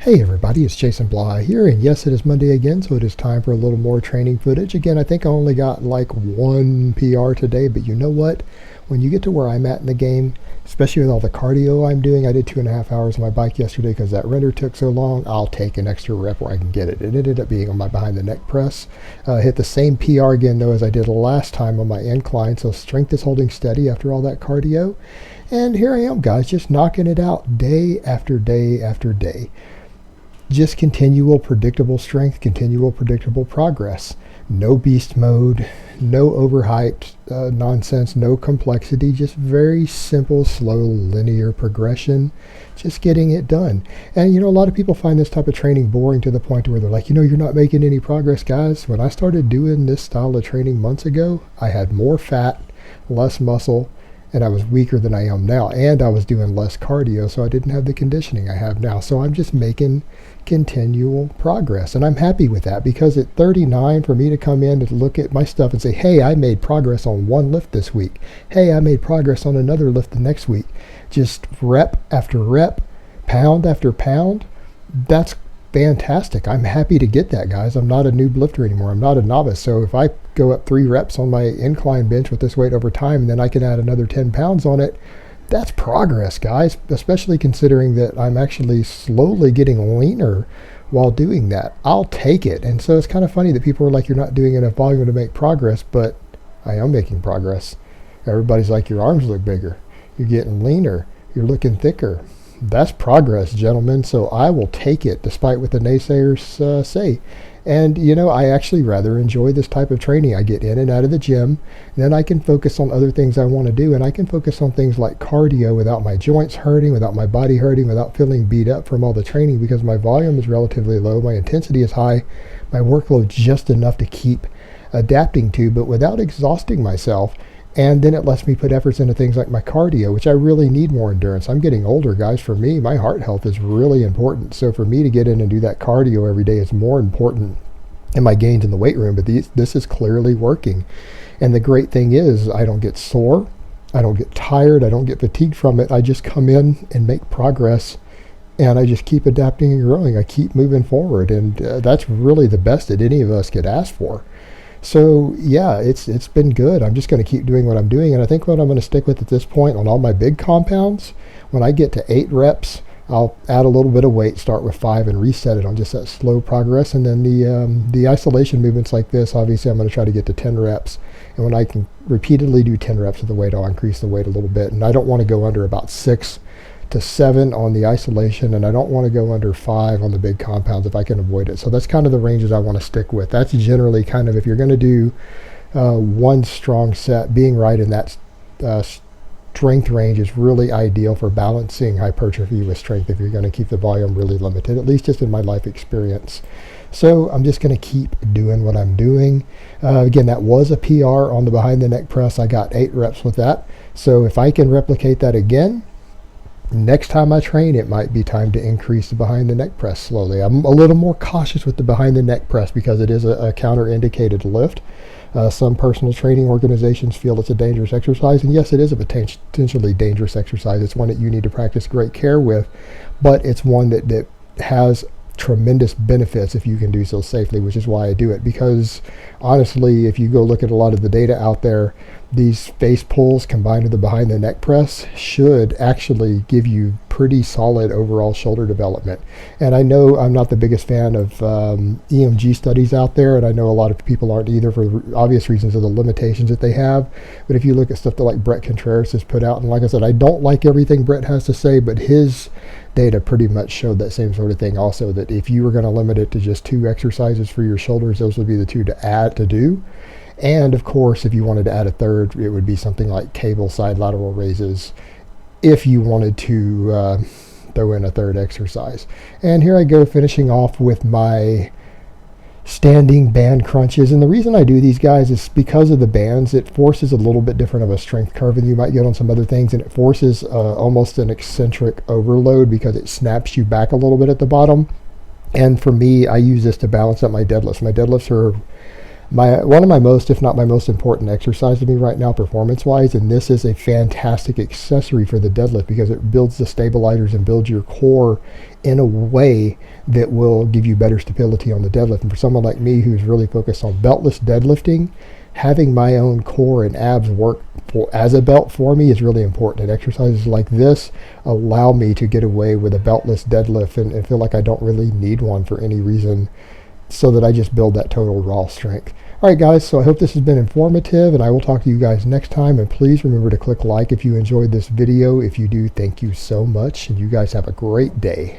Hey everybody, it's Jason Blah here, and yes, it is Monday again, so it is time for a little more training footage. Again, I think I only got like one PR today, but you know what? When you get to where I'm at in the game, especially with all the cardio I'm doing, I did 2.5 hours on my bike yesterday because that render took so long. I'll take an extra rep where I can get it. It ended up being on my behind the neck press. Hit the same PR again though as I did last time on my incline, so strength is holding steady after all that cardio. And here I am, guys, just knocking it out day after day after day. Just continual predictable strength, continual predictable progress. No beast mode, no overhyped nonsense, no complexity, just very simple, slow, linear progression, just getting it done. And a lot of people find this type of training boring to the point where they're like, you're not making any progress, guys. When I started doing this style of training months ago, I had more fat, less muscle, and I was weaker than I am now, and I was doing less cardio, so I didn't have the conditioning I have now. So I'm just making continual progress, and I'm happy with that, because at 39, for me to come in and look at my stuff and say, hey, I made progress on one lift this week, hey, I made progress on another lift the next week, just rep after rep, pound after pound, that's fantastic. I'm happy to get that, guys. I'm not a noob lifter anymore. I'm not a novice. So if I go up 3 reps on my incline bench with this weight over time, and then I can add another 10 pounds on it, that's progress, guys, especially considering that I'm actually slowly getting leaner while doing that. I'll take it. And so it's kind of funny that people are like, you're not doing enough volume to make progress, but I am making progress. Everybody's like, your arms look bigger, you're getting leaner, you're looking thicker. That's progress, gentlemen, so I will take it despite what the naysayers say. And I actually rather enjoy this type of training. I get in and out of the gym, then I can focus on other things I want to do, and I can focus on things like cardio without my joints hurting, without my body hurting, without feeling beat up from all the training, because my volume is relatively low, my intensity is high, my workload just enough to keep adapting to, but without exhausting myself. And then it lets me put efforts into things like my cardio, which I really need more endurance. I'm getting older, guys. For me, my heart health is really important. So for me to get in and do that cardio every day is more important than my gains in the weight room. But this is clearly working. And the great thing is I don't get sore. I don't get tired. I don't get fatigued from it. I just come in and make progress. And I just keep adapting and growing. I keep moving forward. And that's really the best that any of us could ask for. So yeah, it's been good. I'm just going to keep doing what I'm doing, and I think what I'm going to stick with at this point on all my big compounds, when I get to 8 reps, I'll add a little bit of weight, start with 5, and reset it on just that slow progress. And then the isolation movements like this, obviously I'm going to try to get to 10 reps. And when I can repeatedly do 10 reps of the weight, I'll increase the weight a little bit. And I don't want to go under about 6 to 7 on the isolation, and I don't want to go under 5 on the big compounds if I can avoid it. So that's kind of the ranges I want to stick with. That's generally kind of, if you're going to do one strong set, being right in that strength range is really ideal for balancing hypertrophy with strength if you're going to keep the volume really limited, at least just in my life experience. So I'm just going to keep doing what I'm doing. Again, that was a PR on the behind the neck press. I got 8 reps with that. So if I can replicate that again, next time I train, it might be time to increase the behind the neck press slowly. I'm a little more cautious with the behind the neck press because it is a counter-indicated lift. Some personal training organizations feel it's a dangerous exercise, and yes, it is a potentially dangerous exercise. It's one that you need to practice great care with, but it's one that has tremendous benefits if you can do so safely, which is why I do it. Because honestly, if you go look at a lot of the data out there, these face pulls combined with the behind the neck press should actually give you pretty solid overall shoulder development. And I know I'm not the biggest fan of EMG studies out there, and I know a lot of people aren't either for obvious reasons of the limitations that they have. But if you look at stuff that like Bret Contreras has put out, and like I said, I don't like everything Bret has to say, but his data pretty much showed that same sort of thing also, that if you were going to limit it to just 2 exercises for your shoulders, those would be the 2 to do. And of course, if you wanted to add a third, it would be something like cable side lateral raises if you wanted to throw in a third exercise. And here I go, finishing off with my standing band crunches. And the reason I do these, guys, is because of the bands. It forces a little bit different of a strength curve than you might get on some other things, and it forces almost an eccentric overload because it snaps you back a little bit at the bottom. And for me, I use this to balance out my deadlifts. My deadlifts are One of my most, if not my most important exercise to me right now, performance-wise, and this is a fantastic accessory for the deadlift because it builds the stabilizers and builds your core in a way that will give you better stability on the deadlift. And for someone like me who's really focused on beltless deadlifting, having my own core and abs work as a belt for me is really important. And exercises like this allow me to get away with a beltless deadlift and feel like I don't really need one for any reason, so that I just build that total raw strength. All right, guys, so I hope this has been informative, and I will talk to you guys next time. And please remember to click like if you enjoyed this video. If you do, thank you so much, and you guys have a great day.